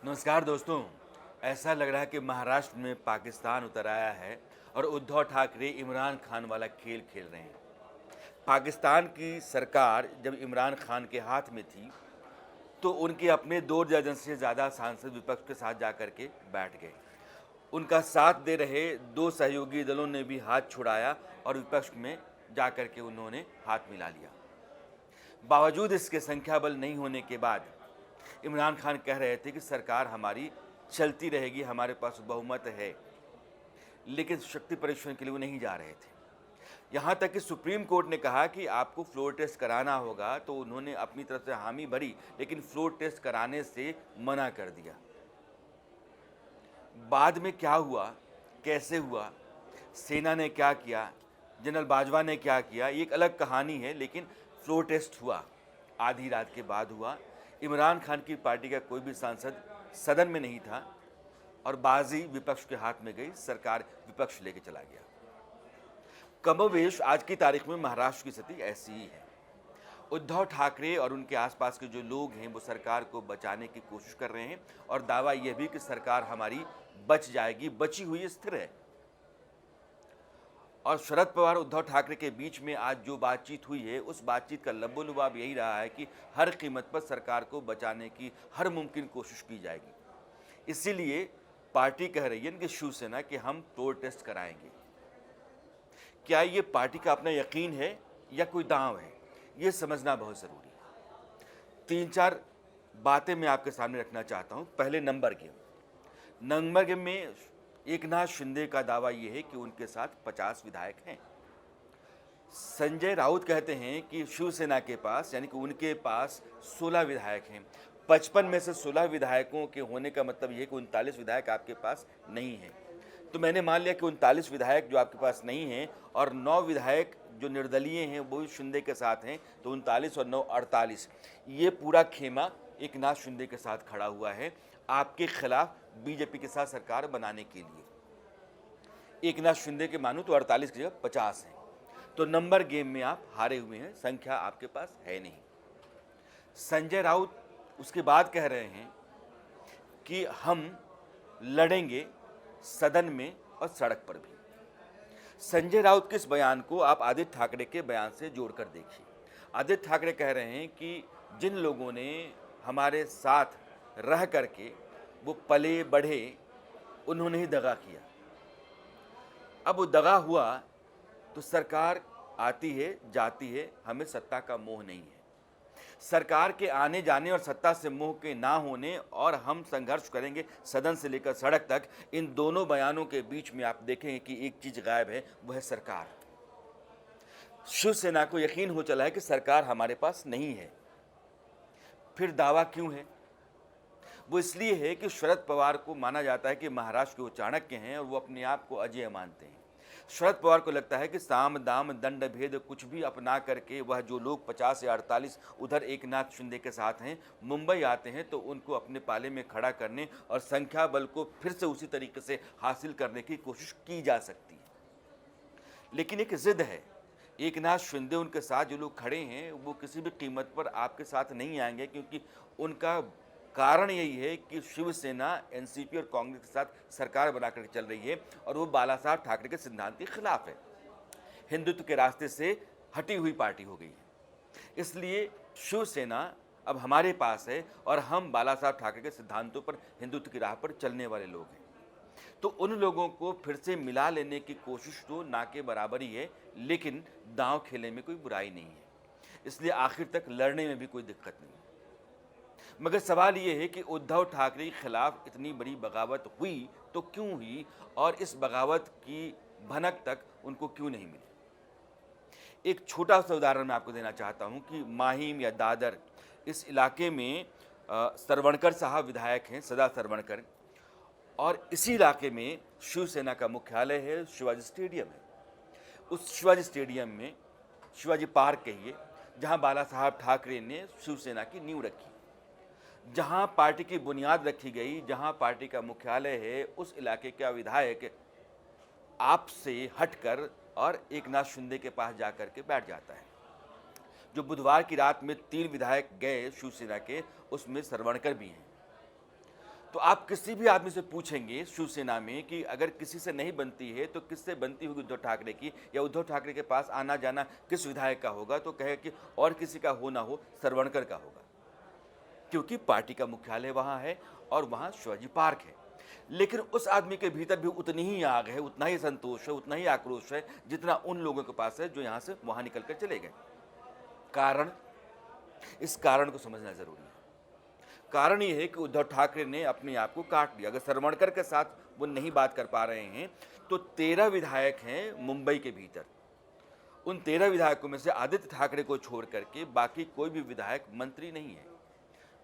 नमस्कार दोस्तों। ऐसा लग रहा है कि महाराष्ट्र में पाकिस्तान उतर आया है और उद्धव ठाकरे इमरान खान वाला खेल खेल रहे हैं। पाकिस्तान की सरकार जब इमरान खान के हाथ में थी तो उनके अपने 2 दर्जन से ज़्यादा सांसद विपक्ष के साथ जाकर के बैठ गए। उनका साथ दे रहे 2 सहयोगी दलों ने भी हाथ छुड़ाया और विपक्ष में जाकर के उन्होंने हाथ मिला लिया। बावजूद इसके संख्या बल नहीं होने के बाद इमरान खान कह रहे थे कि सरकार हमारी चलती रहेगी, हमारे पास बहुमत है, लेकिन शक्ति परीक्षण के लिए वो नहीं जा रहे थे। यहाँ तक कि सुप्रीम कोर्ट ने कहा कि आपको फ्लोर टेस्ट कराना होगा, तो उन्होंने अपनी तरफ से हामी भरी, लेकिन फ्लोर टेस्ट कराने से मना कर दिया। बाद में क्या हुआ, कैसे हुआ, सेना ने क्या किया, जनरल बाजवा ने क्या किया, ये एक अलग कहानी है, लेकिन फ्लोर टेस्ट हुआ, आधी रात के बाद हुआ। इमरान खान की पार्टी का कोई भी सांसद सदन में नहीं था और बाजी विपक्ष के हाथ में गई, सरकार विपक्ष लेके चला गया। कमोवेश आज की तारीख में महाराष्ट्र की स्थिति ऐसी ही है। उद्धव ठाकरे और उनके आसपास के जो लोग हैं वो सरकार को बचाने की कोशिश कर रहे हैं और दावा यह भी कि सरकार हमारी बच जाएगी, बची हुई स्थिर है। और शरद पवार उद्धव ठाकरे के बीच में आज जो बातचीत हुई है, उस बातचीत का लबोलुबाब यही रहा है कि हर कीमत पर सरकार को बचाने की हर मुमकिन कोशिश की जाएगी। इसीलिए पार्टी कह रही है कि शिवसेना कि हम फ्लोर टेस्ट कराएंगे। क्या ये पार्टी का अपना यकीन है या कोई दांव है, ये समझना बहुत ज़रूरी है। 3-4 बातें मैं आपके सामने रखना चाहता हूँ। पहले नंबर गेम में एकनाथ शिंदे का दावा यह है कि उनके साथ 50 विधायक हैं। संजय राउत कहते हैं कि शिवसेना के पास यानी कि उनके पास 16 विधायक हैं। 55 में से 16 विधायकों के होने का मतलब यह कि 39 विधायक आपके पास नहीं हैं। तो मैंने मान लिया कि 39 विधायक जो आपके पास नहीं हैं और 9 विधायक जो निर्दलीय हैं वो शिंदे के साथ हैं, तो 39 और 9 48, ये पूरा खेमा एकनाथ शिंदे के साथ खड़ा हुआ है आपके खिलाफ बीजेपी के साथ सरकार बनाने के लिए। एकनाथ शिंदे के मानूं तो 48 की जगह 50 हैं। तो नंबर गेम में आप हारे हुए हैं, संख्या आपके पास है नहीं। संजय राउत उसके बाद कह रहे हैं कि हम लड़ेंगे सदन में और सड़क पर भी। संजय राउत के इस बयान को आप आदित्य ठाकरे के बयान से जोड़कर देखिए। आदित्य ठाकरे कह रहे हैं कि जिन लोगों ने हमारे साथ रह करके वो पले बढ़े, उन्होंने ही दगा किया। अब वो दगा हुआ तो सरकार आती है जाती है, हमें सत्ता का मोह नहीं है। सरकार के आने जाने और सत्ता से मोह के ना होने और हम संघर्ष करेंगे सदन से लेकर सड़क तक, इन दोनों बयानों के बीच में आप देखेंगे कि एक चीज गायब है, वह है सरकार। शिवसेना को यकीन हो चला है कि सरकार हमारे पास नहीं है। फिर दावा क्यों है? वो इसलिए है कि शरद पवार को माना जाता है कि महाराष्ट्र के वो चाणक्य हैं और वो अपने आप को अजेय मानते हैं। शरद पवार को लगता है कि साम दाम दंड भेद कुछ भी अपना करके वह जो लोग 50 या 48 उधर एकनाथ शिंदे के साथ हैं मुंबई आते हैं तो उनको अपने पाले में खड़ा करने और संख्या बल को फिर से उसी तरीके से हासिल करने की कोशिश की जा सकती है। लेकिन एक जिद है, एकनाथ शिंदे उनके साथ जो लोग खड़े हैं वो किसी भी कीमत पर आपके साथ नहीं आएंगे, क्योंकि उनका कारण यही है कि शिवसेना एनसीपी और कांग्रेस के साथ सरकार बनाकर चल रही है और वो बाला साहब ठाकरे के सिद्धांत के खिलाफ है, हिंदुत्व के रास्ते से हटी हुई पार्टी हो गई है। इसलिए शिवसेना अब हमारे पास है और हम बाला साहब ठाकरे के सिद्धांतों पर, हिंदुत्व की राह पर चलने वाले लोग हैं। तो उन लोगों को फिर से मिला लेने की कोशिश तो ना के बराबर ही है, लेकिन दांव खेलने में कोई बुराई नहीं है, इसलिए आखिर तक लड़ने में भी कोई दिक्कत नहीं है। मगर सवाल ये है कि उद्धव ठाकरे के खिलाफ इतनी बड़ी बगावत हुई तो क्यों हुई और इस बगावत की भनक तक उनको क्यों नहीं मिली? एक छोटा सा उदाहरण मैं आपको देना चाहता हूं कि माहिम या दादर इस इलाके में सरवणकर साहब विधायक हैं, सदा सरवणकर, और इसी इलाके में शिवसेना का मुख्यालय है, शिवाजी स्टेडियम है। उस शिवाजी स्टेडियम में, शिवाजी पार्क कहिए, जहां बाला साहब ठाकरे ने शिवसेना की नींव रखी, जहां पार्टी की बुनियाद रखी गई, जहां पार्टी का मुख्यालय है, उस इलाके का विधायक आपसे हटकर और एकनाथ शिंदे के पास जाकर के बैठ जाता है। जो बुधवार की रात में 3 विधायक गए शिवसेना के, उसमें सरवणकर भी हैं। तो आप किसी भी आदमी से पूछेंगे शिवसेना में कि अगर किसी से नहीं बनती है तो किससे बनती होगी उद्धव ठाकरे की, या उद्धव ठाकरे के पास आना जाना किस विधायक का होगा, तो कहे कि और किसी का हो ना हो सरवणकर का होगा, क्योंकि पार्टी का मुख्यालय वहाँ है और वहाँ शिवाजी पार्क है। लेकिन उस आदमी के भीतर भी उतनी ही आग है, उतना ही संतोष है, उतना ही आक्रोश है जितना उन लोगों के पास है जो यहाँ से वहाँ निकल कर चले गए। कारण, इस कारण को समझना जरूरी है। कारण ये है कि उद्धव ठाकरे ने अपने आप को काट लिया। अगर सरवणकर के साथ वो नहीं बात कर पा रहे हैं तो 13 विधायक हैं मुंबई के भीतर। उन 13 विधायकों में से आदित्य ठाकरे को छोड़ करके बाकी कोई भी विधायक मंत्री नहीं है,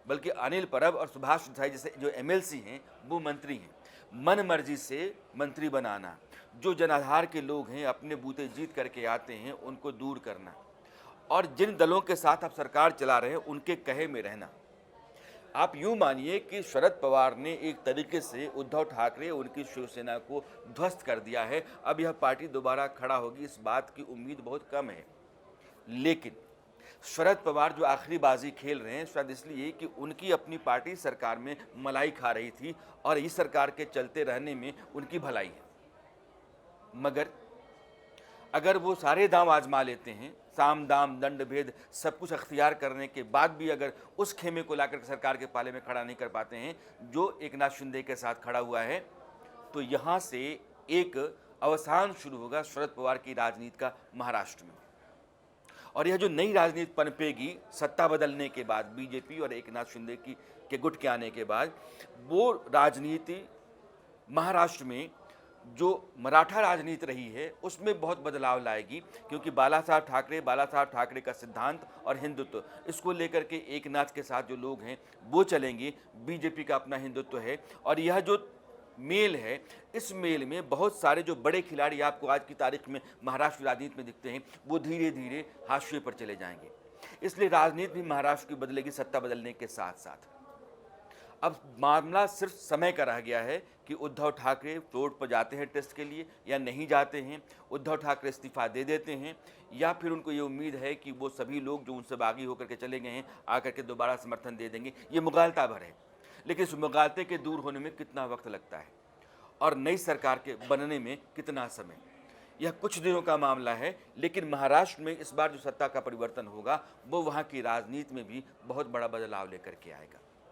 बल्कि अनिल परब और सुभाष देसाई जैसे जो एमएलसी हैं वो मंत्री हैं। मन मर्जी से मंत्री बनाना, जो जनाधार के लोग हैं अपने बूते जीत करके आते हैं उनको दूर करना, और जिन दलों के साथ आप सरकार चला रहे हैं उनके कहे में रहना। आप यूं मानिए कि शरद पवार ने एक तरीके से उद्धव ठाकरे उनकी शिवसेना को ध्वस्त कर दिया है। अब यह पार्टी दोबारा खड़ा होगी इस बात की उम्मीद बहुत कम है। लेकिन शरद पवार जो आखिरी बाजी खेल रहे हैं शायद इसलिए कि उनकी अपनी पार्टी सरकार में मलाई खा रही थी और इस सरकार के चलते रहने में उनकी भलाई है। मगर अगर वो सारे दांव आजमा लेते हैं, साम दाम दंड भेद सब कुछ अख्तियार करने के बाद भी अगर उस खेमे को लाकर सरकार के पाले में खड़ा नहीं कर पाते हैं जो एकनाथ शिंदे के साथ खड़ा हुआ है, तो यहाँ से एक अवसान शुरू होगा शरद पवार की राजनीति का महाराष्ट्र में। और यह जो नई राजनीति पनपेगी सत्ता बदलने के बाद, बीजेपी और एकनाथ शिंदे के गुट के आने के बाद, वो राजनीति महाराष्ट्र में जो मराठा राजनीति रही है उसमें बहुत बदलाव लाएगी, क्योंकि बाला साहब ठाकरे का सिद्धांत और हिंदुत्व, इसको लेकर के एकनाथ के साथ जो लोग हैं वो चलेंगे। बीजेपी का अपना हिंदुत्व है और यह जो मेल है, इस मेल में बहुत सारे जो बड़े खिलाड़ी आपको आज की तारीख में महाराष्ट्र राजनीति में दिखते हैं वो धीरे धीरे हाशिए पर चले जाएंगे। इसलिए राजनीति भी महाराष्ट्र की बदलेगी सत्ता बदलने के साथ साथ। अब मामला सिर्फ समय का रह गया है कि उद्धव ठाकरे फ्लोर पर जाते हैं टेस्ट के लिए या नहीं जाते हैं, उद्धव ठाकरे इस्तीफा दे देते हैं, या फिर उनको ये उम्मीद है कि वो सभी लोग जो उनसे बागी होकर के चले गए हैं आकर के दोबारा समर्थन दे देंगे। ये मुगालता भर है, लेकिन इस मुगालते के दूर होने में कितना वक्त लगता है और नई सरकार के बनने में कितना समय, यह कुछ दिनों का मामला है। लेकिन महाराष्ट्र में इस बार जो सत्ता का परिवर्तन होगा वो वहाँ की राजनीति में भी बहुत बड़ा बदलाव लेकर के आएगा।